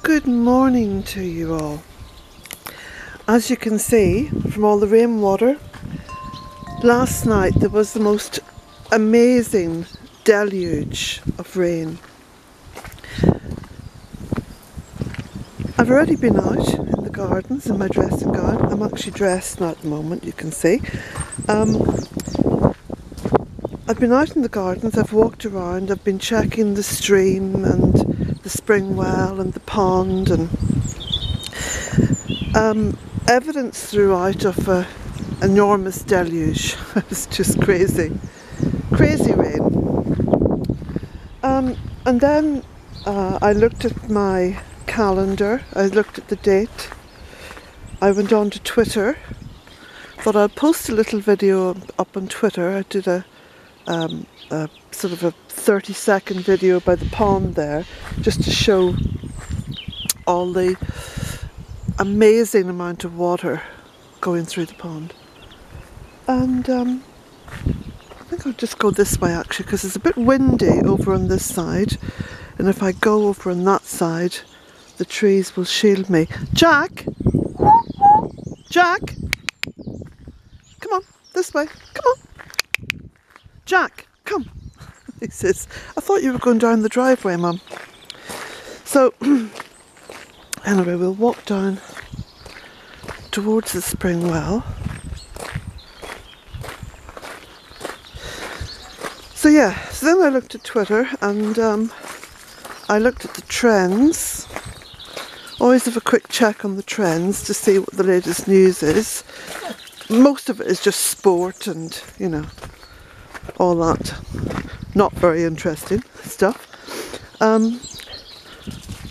Good morning to you all. As you can see from all the rainwater, last night there was the most amazing deluge of rain. I've already been out in the gardens in my dressing gown. I'm actually dressed now at the moment, you can see. I've been out in the gardens, I've walked around, I've been checking the stream and the spring well and the pond, and evidence throughout of an enormous deluge. It was just crazy rain. And then I looked at my calendar, I looked at the date, I went on to Twitter, thought I'd post a little video up on Twitter. I did a sort of a 30-second video by the pond there, just to show all the amazing amount of water going through the pond. And I think I'll just go this way actually, because it's a bit windy over on this side, and if I go over on that side the trees will shield me. Jack! Jack! Come on, this way, come on! Jack, come! He says, I thought you were going down the driveway, Mum. So, anyway, we'll walk down towards the spring well. So yeah, so then I looked at Twitter and I looked at the trends. Always have a quick check on the trends to see what the latest news is. Most of it is just sport and, you know, all that not very interesting stuff.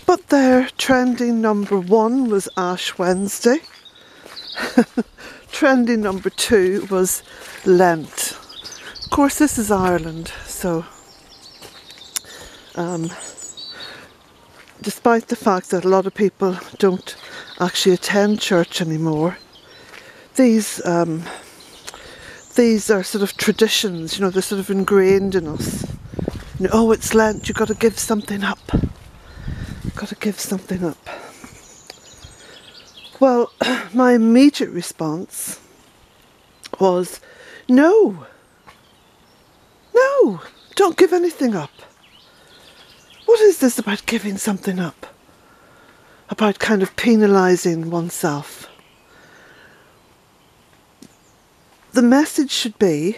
But their trending number 1 was Ash Wednesday. Trending number 2 was Lent. Of course, this is Ireland, so despite the fact that a lot of people don't actually attend church anymore, these are sort of traditions, you know, they're sort of ingrained in us. You know, oh, it's Lent, you've got to give something up. You've got to give something up. Well, my immediate response was, no, don't give anything up. What is this about giving something up? About kind of penalising oneself? The message should be,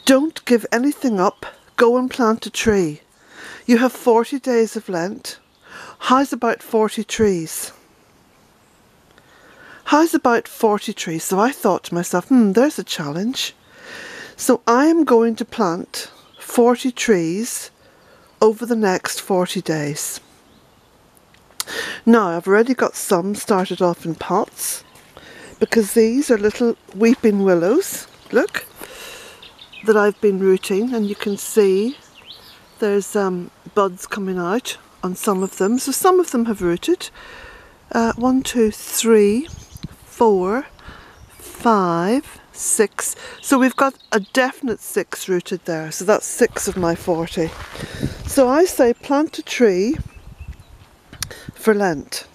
don't give anything up, go and plant a tree. You have 40 days of Lent. How's about 40 trees? How's about 40 trees? So I thought to myself, there's a challenge. So I am going to plant 40 trees over the next 40 days. Now, I've already got some started off in pots, because these are little weeping willows, look, that I've been rooting, and you can see there's buds coming out on some of them. So some of them have rooted. 1, 2, 3, 4, 5, 6. So we've got a definite 6 rooted there. So that's 6 of my 40. So I say plant a tree for Lent.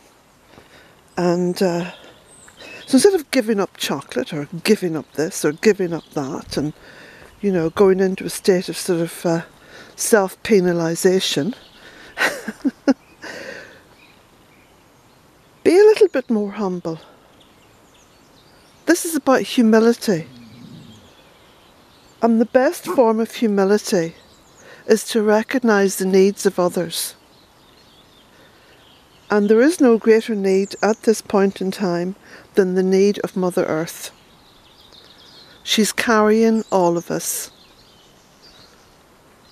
And so instead of giving up chocolate or giving up this or giving up that and, you know, going into a state of sort of self-penalisation, be a little bit more humble. This is about humility. And the best form of humility is to recognise the needs of others. And there is no greater need at this point in time than the need of Mother Earth. She's carrying all of us.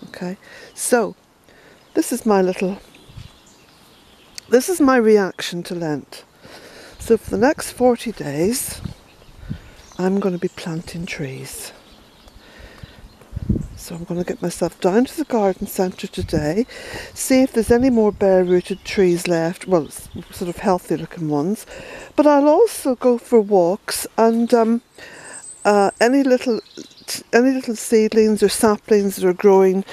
Okay, so this is my reaction to Lent. So for the next 40 days, I'm going to be planting trees. So I'm going to get myself down to the garden centre today, see if there's any more bare rooted trees left, well, sort of healthy looking ones, but I'll also go for walks and any little seedlings or saplings that are growing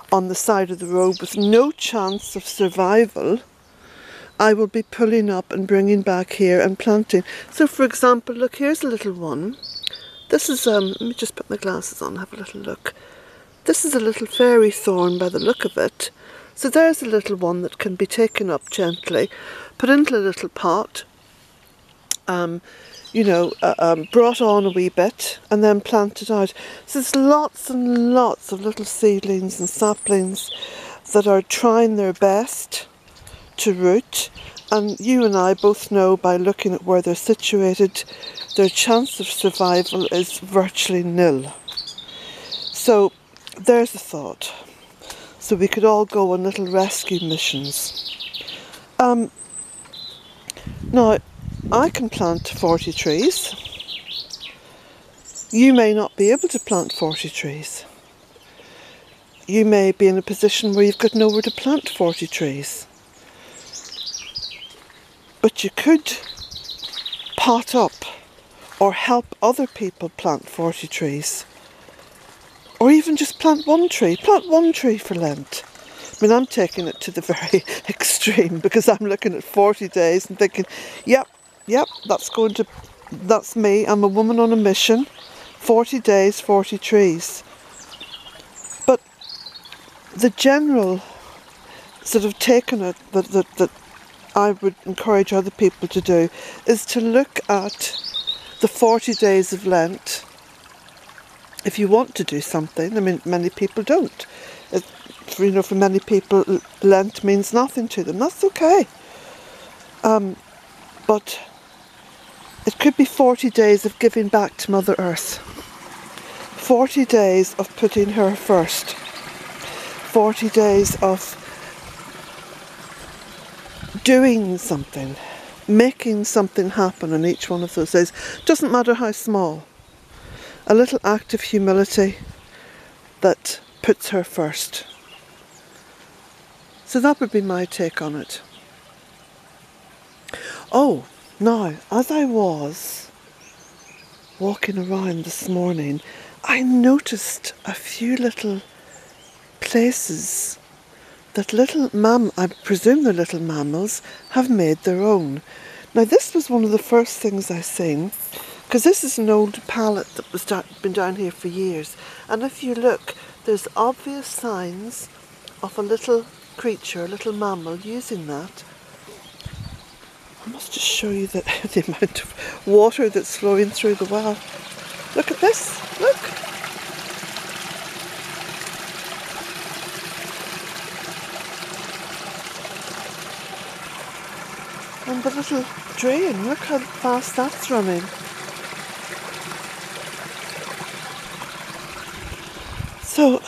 on the side of the road with no chance of survival I will be pulling up and bringing back here and planting. So for example, look, here's a little one. This is, let me just put my glasses on, have a little look. This is a little fairy thorn by the look of it. So there's a little one that can be taken up gently, put into a little pot, you know, brought on a wee bit and then planted out. So there's lots and lots of little seedlings and saplings that are trying their best to root, and you and I both know by looking at where they're situated, their chance of survival is virtually nil. So there's a thought. So we could all go on little rescue missions. Now, I can plant 40 trees. You may not be able to plant 40 trees. You may be in a position where you've got nowhere to plant 40 trees. But you could pot up or help other people plant 40 trees. Or even just plant one tree. Plant one tree for Lent. I mean, I'm taking it to the very extreme because I'm looking at 40 days and thinking, yep, that's me. I'm a woman on a mission. 40 days, 40 trees. But the general sort of taking it that I would encourage other people to do is to look at the 40 days of Lent. If you want to do something, I mean, many people don't. You know, for many people, Lent means nothing to them. That's okay. But it could be 40 days of giving back to Mother Earth. 40 days of putting her first. 40 days of doing something, making something happen on each one of those days. Doesn't matter how small. A little act of humility that puts her first. So that would be my take on it. Oh, now, as I was walking around this morning, I noticed a few little places that I presume they're little mammals, have made their own. Now this was one of the first things I seen, because this is an old pallet that was been down here for years, and if you look, there's obvious signs of a little creature, a little mammal using that. I must just show you the amount of water that's flowing through the well. Look at this, look. And the little drain, look how fast that's running. So,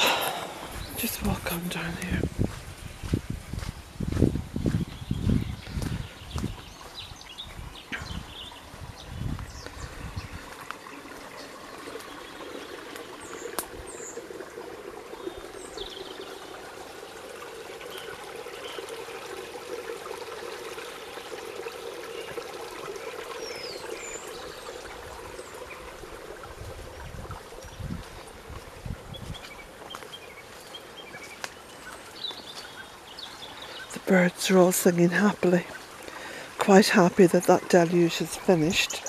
just walk on down here. Birds are all singing happily, quite happy that that deluge is finished.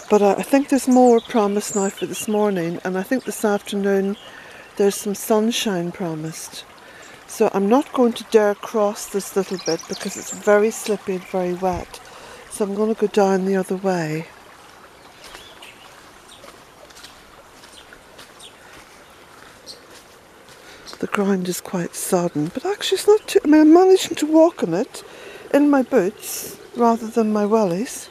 But I think there's more promised now for this morning, and I think this afternoon there's some sunshine promised. So I'm not going to dare cross this little bit because it's very slippy and very wet. So I'm going to go down the other way. The ground is quite sodden, but actually it's not too... I mean, I'm managing to walk on it in my boots rather than my wellies.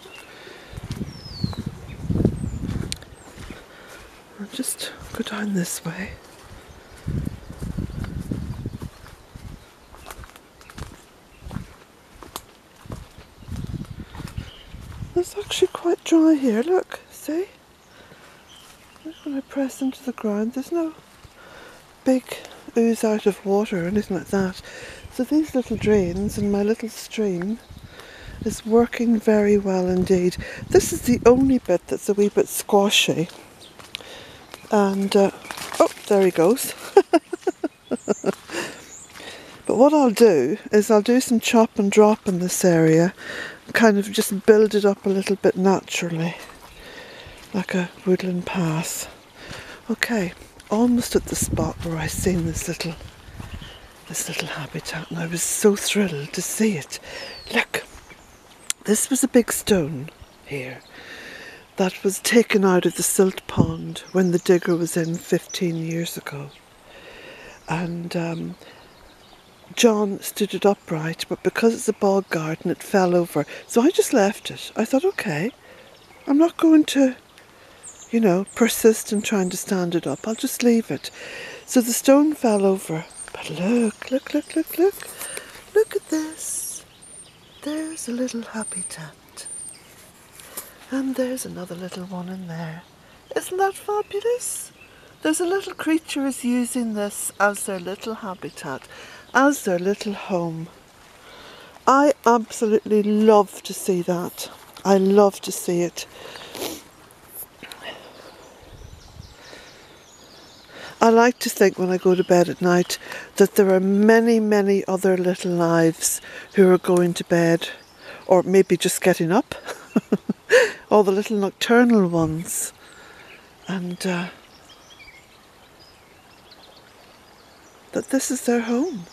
I'll just go down this way. It's actually quite dry here, look, see? Look, when I press into the ground, there's no big ooze out of water or anything like that. So these little drains in my little stream is working very well indeed. This is the only bit that's a wee bit squashy. And, oh, there he goes. But what I'll do is I'll do some chop and drop in this area, kind of just build it up a little bit naturally, like a woodland path. Okay, almost at the spot where I seen this little habitat, and I was so thrilled to see it. Look, this was a big stone here that was taken out of the silt pond when the digger was in 15 years ago. And John stood it upright, but because it's a bog garden it fell over. So I just left it. I thought, okay, I'm not going to, you know, persist in trying to stand it up. I'll just leave it. So the stone fell over. But look, look, look, look, look. Look at this. There's a little habitat. And there's another little one in there. Isn't that fabulous? There's a little creature is using this as their little habitat, as their little home. I absolutely love to see that. I love to see it. I like to think when I go to bed at night that there are many, many other little lives who are going to bed, or maybe just getting up. All the little nocturnal ones. And that this is their home.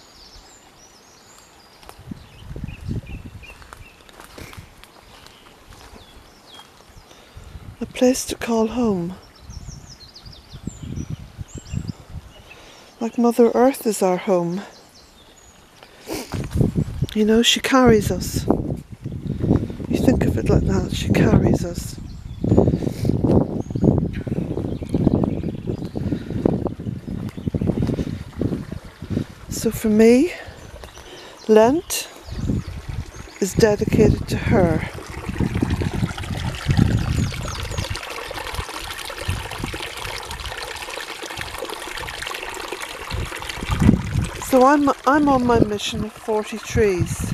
A place to call home. Like Mother Earth is our home. You know, she carries us. You think of it like that, she carries us. So for me, Lent is dedicated to her. So I'm on my mission of 40 trees.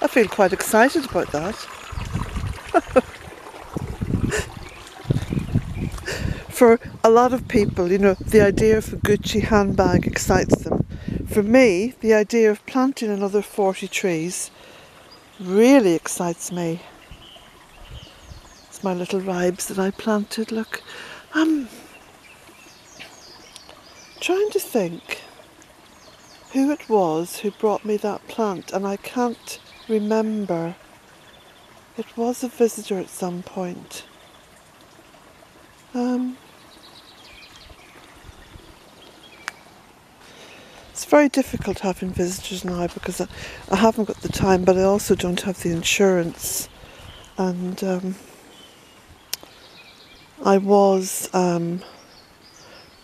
I feel quite excited about that. For a lot of people, you know, the idea of a Gucci handbag excites them. For me, the idea of planting another 40 trees really excites me. It's my little ribes that I planted. Look, I'm trying to think who it was who brought me that plant, and I can't remember. It was a visitor at some point. It's very difficult having visitors now because I haven't got the time, but I also don't have the insurance. And I was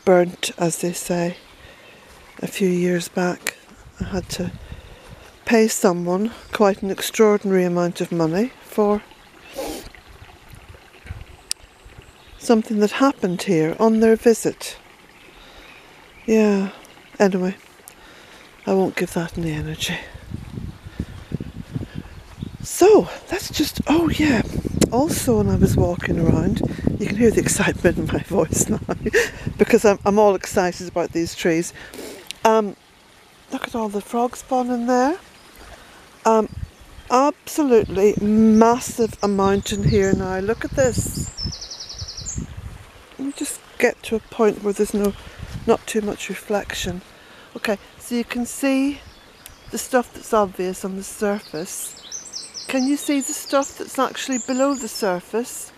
burnt, as they say, a few years back. I had to pay someone quite an extraordinary amount of money for something that happened here on their visit. Yeah, anyway, I won't give that any energy. So, let's just, oh yeah, also when I was walking around, you can hear the excitement in my voice now, because I'm all excited about these trees. Look at all the frog spawn in there. Absolutely massive amount in here now. Look at this. Let me just get to a point where there's not too much reflection. Okay, so you can see the stuff that's obvious on the surface. Can you see the stuff that's actually below the surface?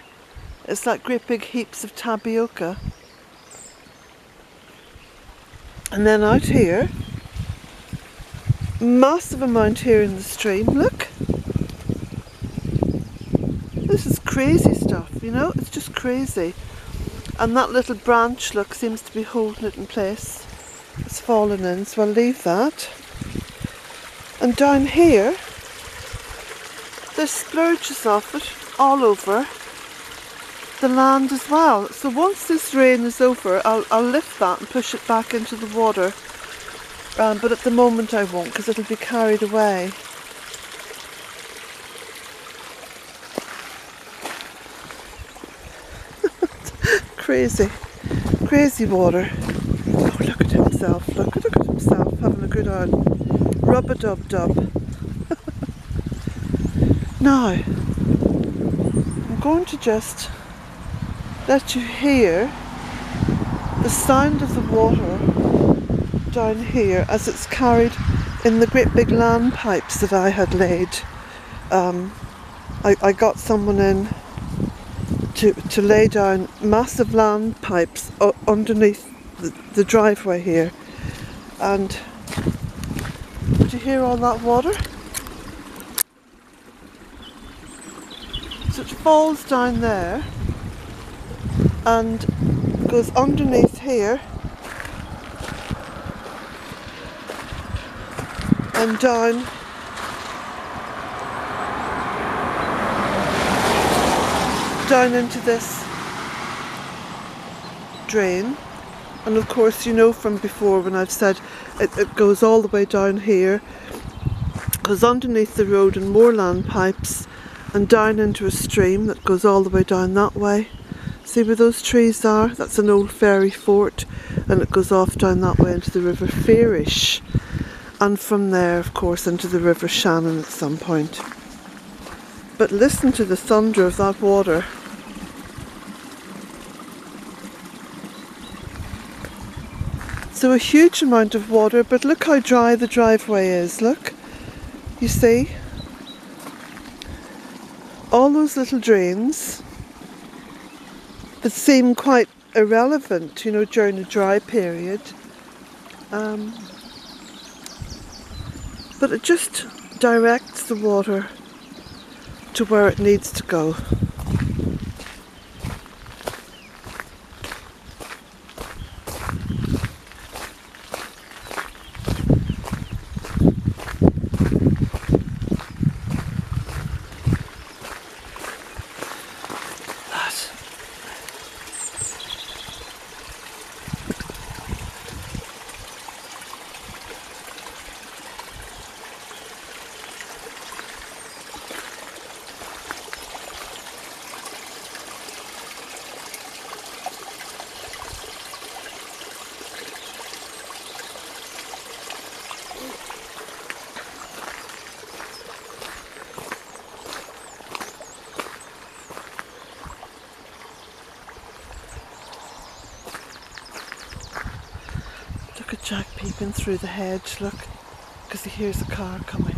It's like great big heaps of tapioca. And then out here, massive amount here in the stream, look. This is crazy stuff, you know, it's just crazy. And that little branch, look, seems to be holding it in place. It's fallen in, so I'll leave that. And down here, there's splurges of it all over the land as well. So once this rain is over, I'll lift that and push it back into the water. But at the moment I won't, because it'll be carried away. Crazy, crazy water. Oh, look at him himself. Look at himself having a good old rub-a-dub-dub. Now, I'm going to just let you hear the sound of the water down here as it's carried in the great big land pipes that I had laid. I got someone in to lay down massive land pipes underneath the driveway here, and did you hear all that water? So it falls down there and goes underneath here and down into this drain. And of course, you know from before when I've said it goes all the way down here, goes underneath the road and more land pipes and down into a stream that goes all the way down that way. See where those trees are? That's an old fairy fort, and it goes off down that way into the River Fairish, and from there of course into the River Shannon at some point. But listen to the thunder of that water. So a huge amount of water, but look how dry the driveway is, look. You see? All those little drains that seem quite irrelevant, you know, during a dry period. But it just directs the water to where it needs to go. Look at Jack peeping through the hedge, look, because he hears a car coming.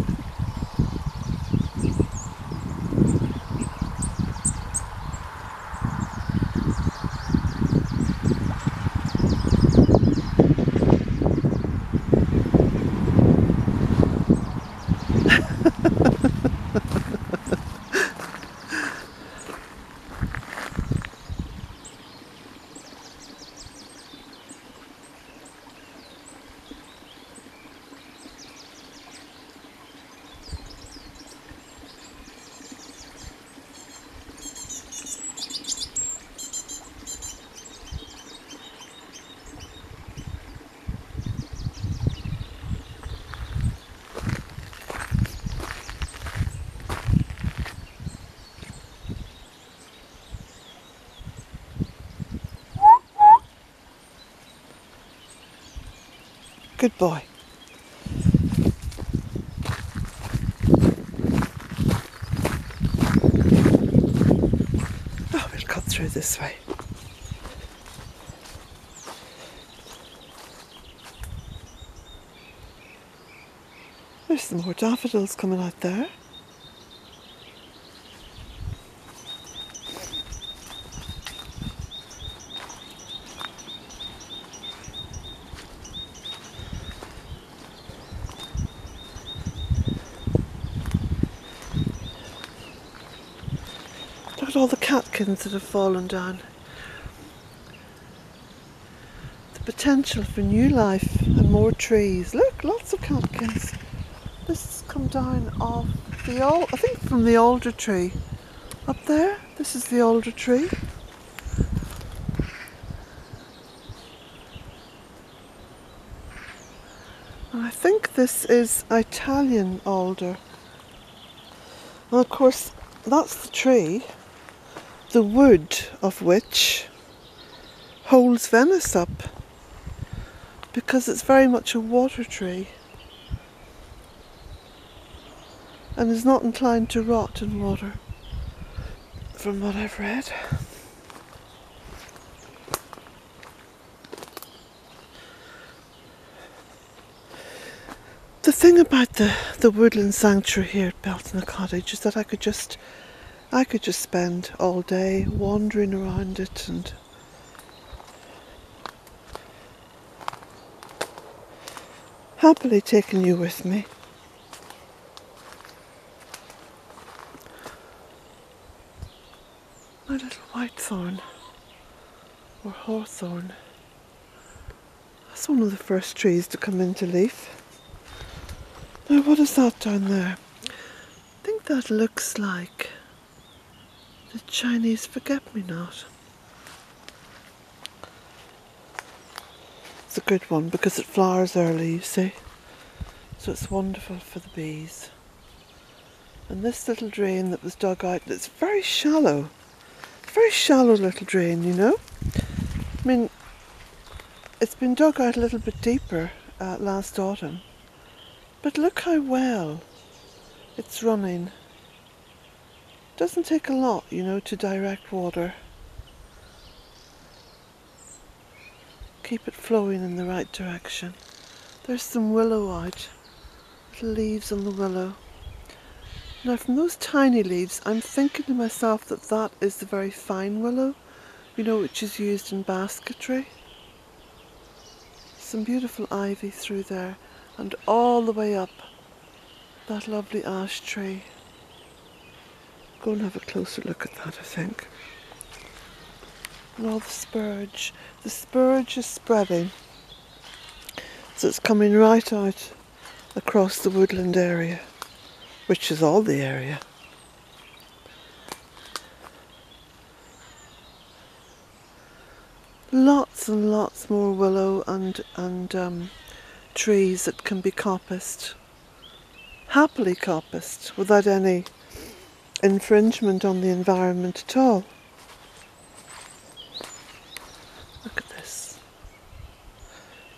Good boy. Oh, we'll cut through this way. There's some more daffodils coming out there. Look at all the catkins that have fallen down. The potential for new life and more trees. Look, lots of catkins. This has come down off the I think from the alder tree. Up there, this is the alder tree. And I think this is Italian alder. And of course, that's the tree, the wood of which holds Venice up. because it's very much a water tree and is not inclined to rot in water, from what I've read. The thing about the woodland sanctuary here at Bealtaine Cottage is that I could just spend all day wandering around it and happily taking you with me. My little whitethorn, or hawthorn. That's one of the first trees to come into leaf. Now what is that down there? I think that looks like the Chinese forget-me-not. It's a good one because it flowers early, you see. So it's wonderful for the bees. And this little drain that was dug out, it's very shallow little drain, you know. I mean, it's been dug out a little bit deeper last autumn. But look how well it's running. Doesn't take a lot, you know, to direct water. Keep it flowing in the right direction. There's some willow out. Little leaves on the willow. Now from those tiny leaves, I'm thinking to myself that that is the very fine willow, you know, which is used in basketry. Some beautiful ivy through there, and all the way up that lovely ash tree. Go and have a closer look at that, I think. And all the spurge. The spurge is spreading, so it's coming right out across the woodland area, which is all the area. Lots and lots more willow and trees that can be coppiced, happily coppiced, without any infringement on the environment at all. Look at this.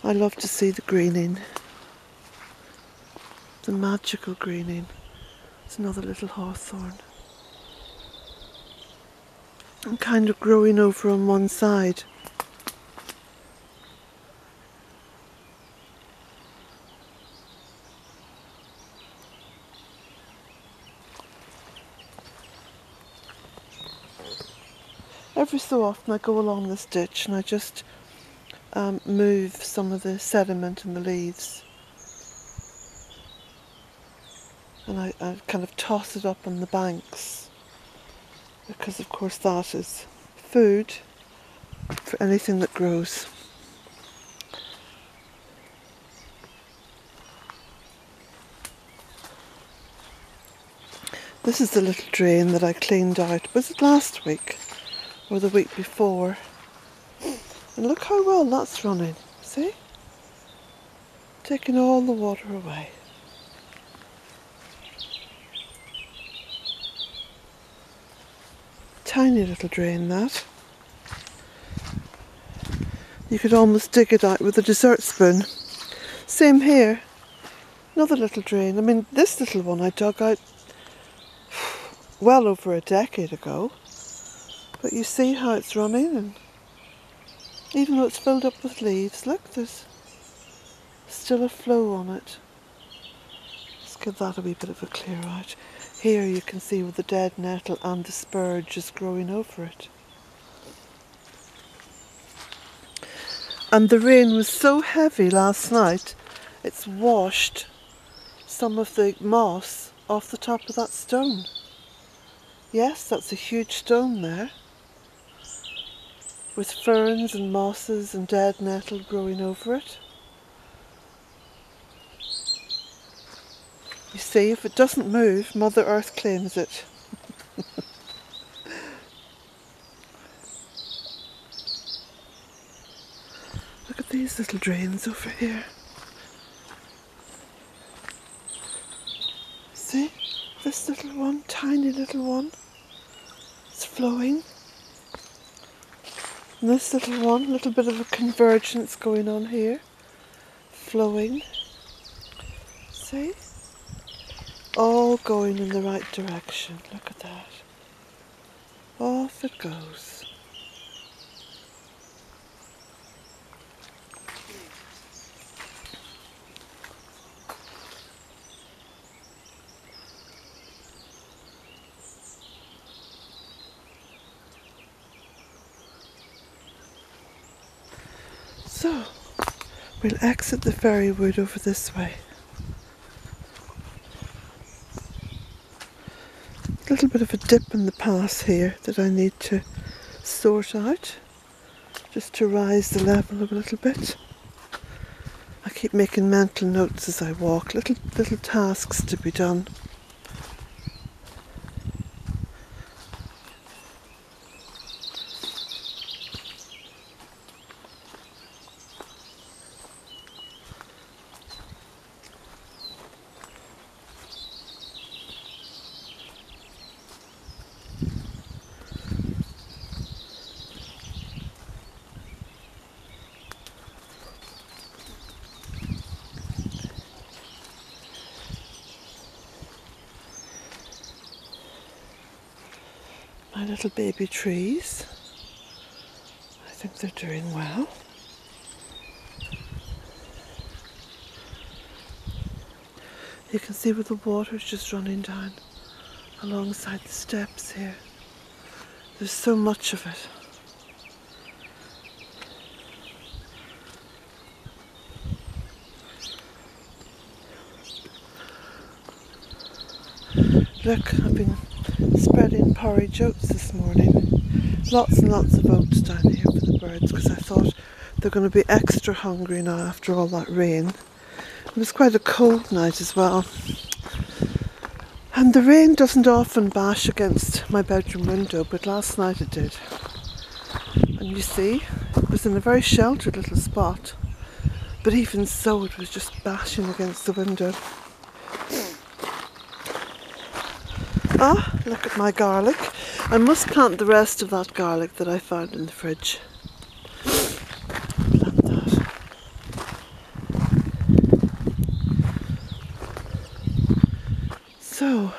I love to see the greening, the magical greening. It's another little hawthorn. I'm kind of growing over on one side. Every so often I go along this ditch and I just move some of the sediment in the leaves, and I kind of toss it up on the banks, because of course that is food for anything that grows. This is the little drain that I cleaned out. Was it last week or the week before? And look how well that's running, see? Taking all the water away. Tiny little drain, that. You could almost dig it out with a dessert spoon. Same here. Another little drain. I mean, this little one I dug out well over a decade ago. But you see how it's running, and even though it's filled up with leaves, look, there's still a flow on it. Let's give that a wee bit of a clear out. Here you can see with the dead nettle and the spurge is growing over it. And the rain was so heavy last night, it's washed some of the moss off the top of that stone. Yes, that's a huge stone there, with ferns and mosses and dead nettle growing over it. You see, if it doesn't move, Mother Earth claims it. Look at these little drains over here. See, this little one, tiny little one, it's flowing. And this little one, a little bit of a convergence going on here. flowing. See? All going in the right direction. Look at that. Off it goes. So, we'll exit the fairy wood over this way. A little bit of a dip in the path here that I need to sort out, just to rise the level a little bit. I keep making mental notes as I walk, little tasks to be done. My little baby trees, I think they're doing well. You can see where the water's just running down alongside the steps here. There's so much of it. Look, I've been spreading porridge oats this morning. Lots and lots of oats down here for the birds, because I thought they're going to be extra hungry now after all that rain. It was quite a cold night as well. And the rain doesn't often bash against my bedroom window, but last night it did. And you see, it was in a very sheltered little spot, but even so it was just bashing against the window. Ah, look at my garlic. I must plant the rest of that garlic that I found in the fridge. Plant that. So,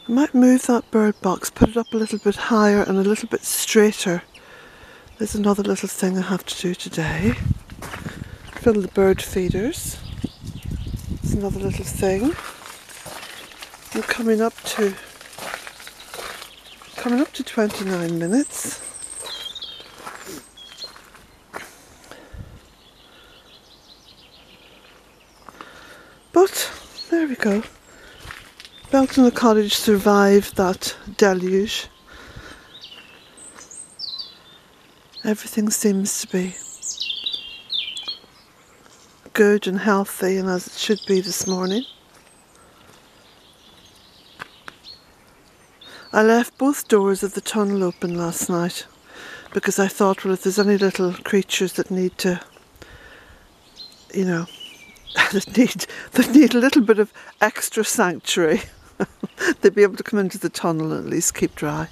I might move that bird box, put it up a little bit higher and a little bit straighter. There's another little thing I have to do today. Fill the bird feeders. It's another little thing. I'm coming up to 29 minutes. But there we go. Bealtaine Cottage survived that deluge. Everything seems to be good and healthy and as it should be this morning. I left both doors of the tunnel open last night because I thought, well, if there's any little creatures that need to, you know, that need a little bit of extra sanctuary, they'd be able to come into the tunnel and at least keep dry.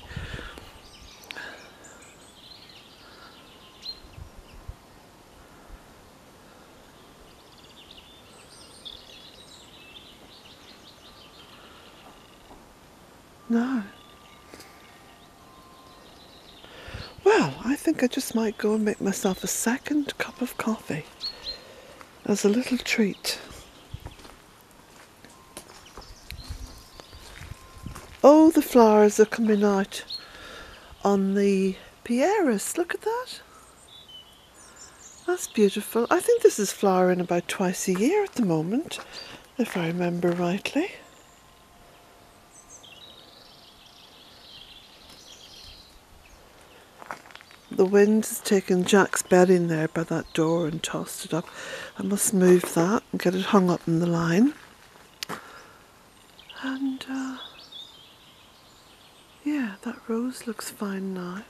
No. Well, I think I just might go and make myself a second cup of coffee as a little treat. Oh, the flowers are coming out on the pieris. Look at that. That's beautiful. I think this is flowering about twice a year at the moment, if I remember rightly. The wind has taken Jack's bedding there by that door and tossed it up. I must move that and get it hung up in the line. And yeah, that rose looks fine now.